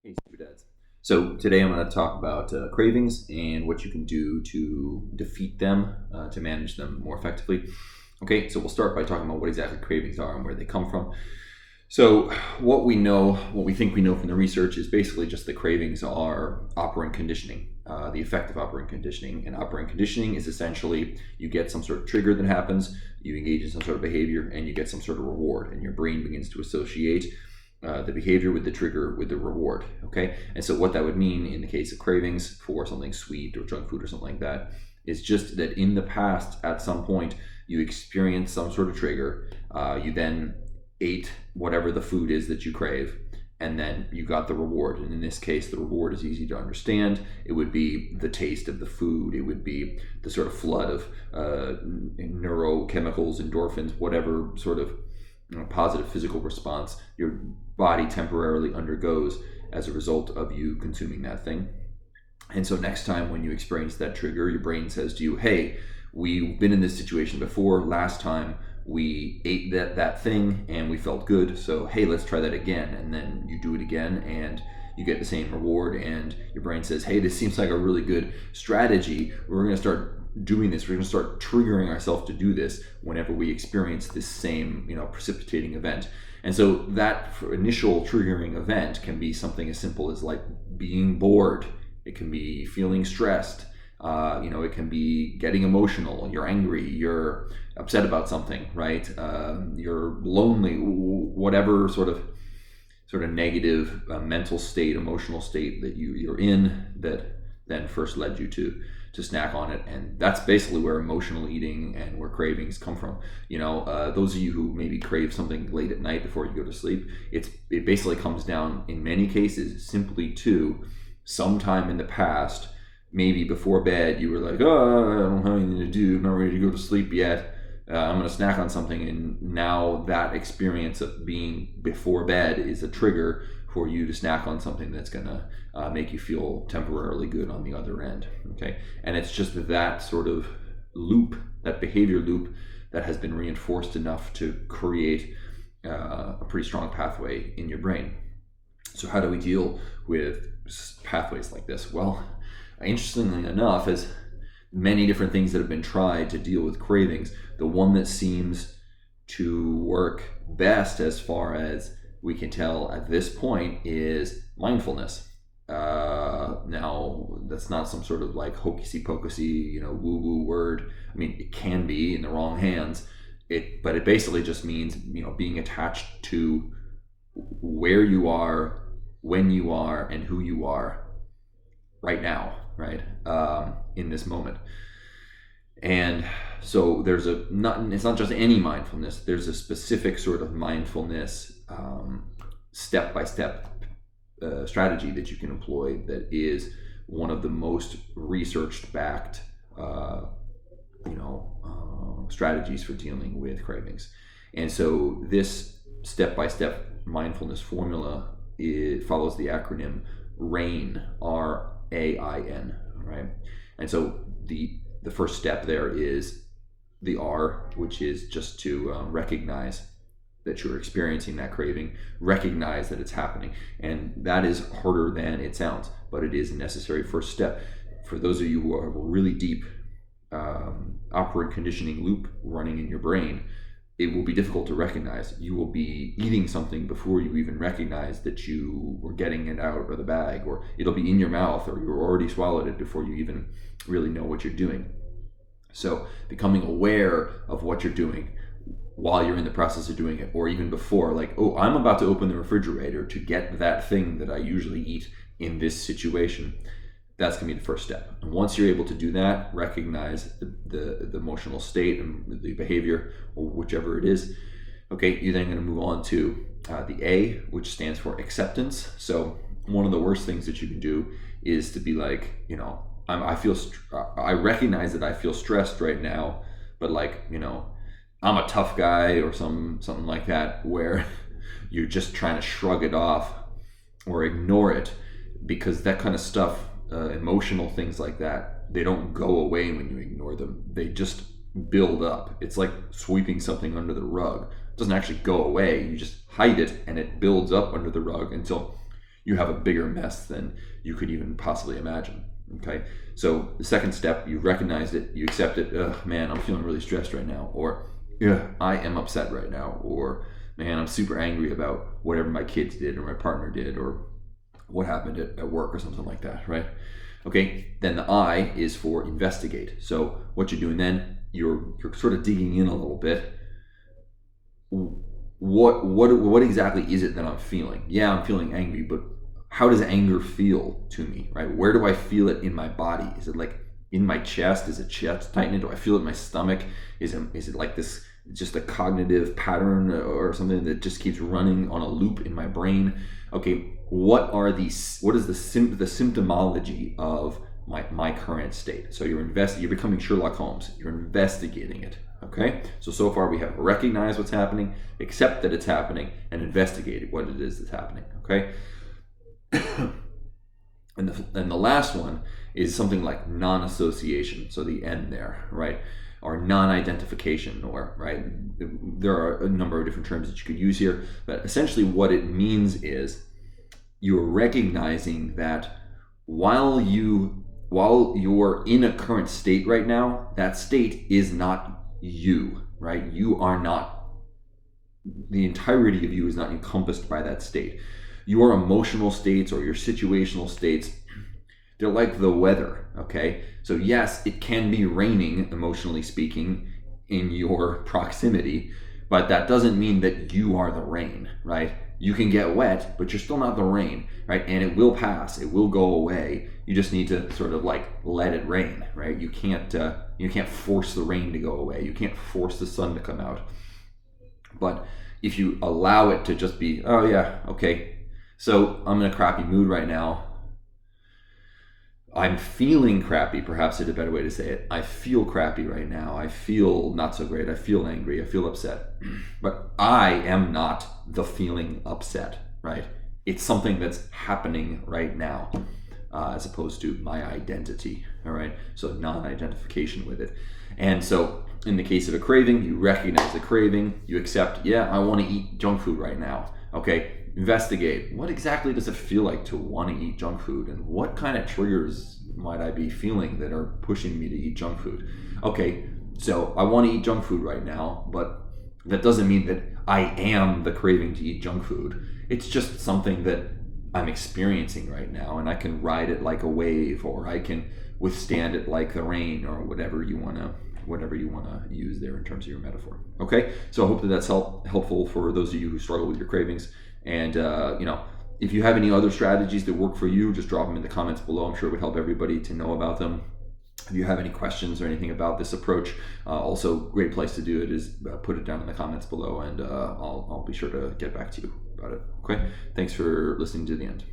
Hey, Super Dads. So today I'm going to talk about cravings and what you can do to defeat them, to manage them more effectively. Okay, so we'll start by talking about what exactly cravings are and where they come from. So what we think we know from the research is basically just that cravings are operant conditioning, the effect of operant conditioning. And operant conditioning is essentially you get some sort of trigger that happens, you engage in some sort of behavior, and you get some sort of reward, and your brain begins to associate the behavior with the trigger with the reward. Okay, and so what that would mean in the case of cravings for something sweet or junk food or something like that is just that in the past at some point you experienced some sort of trigger, you then ate whatever the food is that you crave, and then you got the reward. And in this case, the reward is easy to understand. It would be the taste of the food. It would be the sort of flood of neurochemicals, endorphins, whatever sort of positive physical response your body temporarily undergoes as a result of you consuming that thing. And so next time when you experience that trigger, your brain says to you, hey, we've been in this situation before. Last time we ate that thing and we felt good, so hey, let's try that again. And then you do it again and you get the same reward, and your brain says, hey, this seems like a really good strategy. We're going to start doing this. We're going to start triggering ourselves to do this whenever we experience this same precipitating event. And so that initial triggering event can be something as simple as like being bored. It can be feeling stressed. It can be getting emotional. You're angry. You're upset about something, right? You're lonely. Whatever sort of negative mental state, emotional state that you're in, that then first led you to snack on it. And that's basically where emotional eating and where cravings come from. Those of you who maybe crave something late at night before you go to sleep, it basically comes down in many cases simply to sometime in the past, maybe before bed, you were like, oh, I don't have anything to do, I'm not ready to go to sleep yet, I'm going to snack on something. And now that experience of being before bed is a trigger for you to snack on something that's going to make you feel temporarily good on the other end. Okay, and it's just that sort of loop, that behavior loop, that has been reinforced enough to create a pretty strong pathway in your brain. So how do we deal with pathways like this? Well, interestingly enough, as many different things that have been tried to deal with cravings, the one that seems to work best, as far as we can tell at this point, is mindfulness. Now, that's not some sort of like hokey-pokey, woo-woo word. I mean, it can be in the wrong hands. But it basically just means, being attached to where you are, when you are, and who you are right now, right? In this moment. And so it's not just any mindfulness. There's a specific sort of mindfulness, step-by-step strategy that you can employ that is one of the most researched backed strategies for dealing with cravings. And so this step-by-step mindfulness formula, it follows the acronym RAIN, RAIN, right? And so the first step there is the R, which is just to recognize that you're experiencing that craving, recognize that it's happening. And that is harder than it sounds, but it is a necessary first step. For those of you who have a really deep operant conditioning loop running in your brain, it will be difficult to recognize. You will be eating something before you even recognize that you were getting it out of the bag, or it'll be in your mouth, or you already swallowed it before you even really know what you're doing. So becoming aware of what you're doing while you're in the process of doing it, or even before, like, oh, I'm about to open the refrigerator to get that thing that I usually eat in this situation. That's going to be the first step. And once you're able to do that, recognize the emotional state and the behavior, or whichever it is, okay, you're then going to move on to the A, which stands for acceptance. So one of the worst things that you can do is to be like, I recognize that I feel stressed right now, but I'm a tough guy, or something like that, where you're just trying to shrug it off or ignore it, because that kind of stuff, emotional things like that, they don't go away when you ignore them. They just build up. It's like sweeping something under the rug. It doesn't actually go away. You just hide it, and it builds up under the rug until you have a bigger mess than you could even possibly imagine. Okay, so the second step, you recognized it, you accept it. Ugh, man, I'm feeling really stressed right now, or yeah, I am upset right now, or man, I'm super angry about whatever my kids did or my partner did or what happened at work or something like that, right? Okay, then the I is for investigate. So what you're doing then, you're sort of digging in a little bit. What exactly is it that I'm feeling? Yeah, I'm feeling angry, but how does anger feel to me, right? Where do I feel it in my body? Is it like in my chest? Is it chest tightening? Do I feel it in my stomach? Is it like this, just a cognitive pattern or something that just keeps running on a loop in my brain? Okay, what is the symptomology of my current state? So you're becoming Sherlock Holmes. You're investigating it. Okay, so far we have recognized what's happening, accept that it's happening, and investigate what it is that's happening. Okay. And the last one is something like non-association. So the N there, right? Or non-identification, or right? There are a number of different terms that you could use here, but essentially what it means is you're recognizing that while you're in a current state right now, that state is not you, right? You are not, the entirety of you is not encompassed by that state. Your emotional states or your situational states, they're like the weather, okay? So yes, it can be raining, emotionally speaking, in your proximity, but that doesn't mean that you are the rain, right? You can get wet, but you're still not the rain, right? And it will pass, it will go away. You just need to sort of like let it rain, right? You can't force the rain to go away. You can't force the sun to come out. But if you allow it to just be, oh yeah, okay, so I'm in a crappy mood right now. I'm feeling crappy, perhaps is a better way to say it. I feel crappy right now. I feel not so great. I feel angry. I feel upset. But I am not the feeling upset, right? It's something that's happening right now, as opposed to my identity, all right? So non-identification with it. And so in the case of a craving, you recognize the craving. You accept, yeah, I want to eat junk food right now. Okay, investigate. What exactly does it feel like to want to eat junk food? And what kind of triggers might I be feeling that are pushing me to eat junk food? Okay, so I want to eat junk food right now, but that doesn't mean that I am the craving to eat junk food. It's just something that I'm experiencing right now, and I can ride it like a wave, or I can withstand it like the rain, or whatever you want to use there in terms of your metaphor. Okay, so I hope that that's helpful for those of you who struggle with your cravings. And if you have any other strategies that work for you, just drop them in the comments below. I'm sure it would help everybody to know about them. If you have any questions or anything about this approach, also great place to do it is put it down in the comments below, and I'll be sure to get back to you about it. Okay, thanks for listening to the end.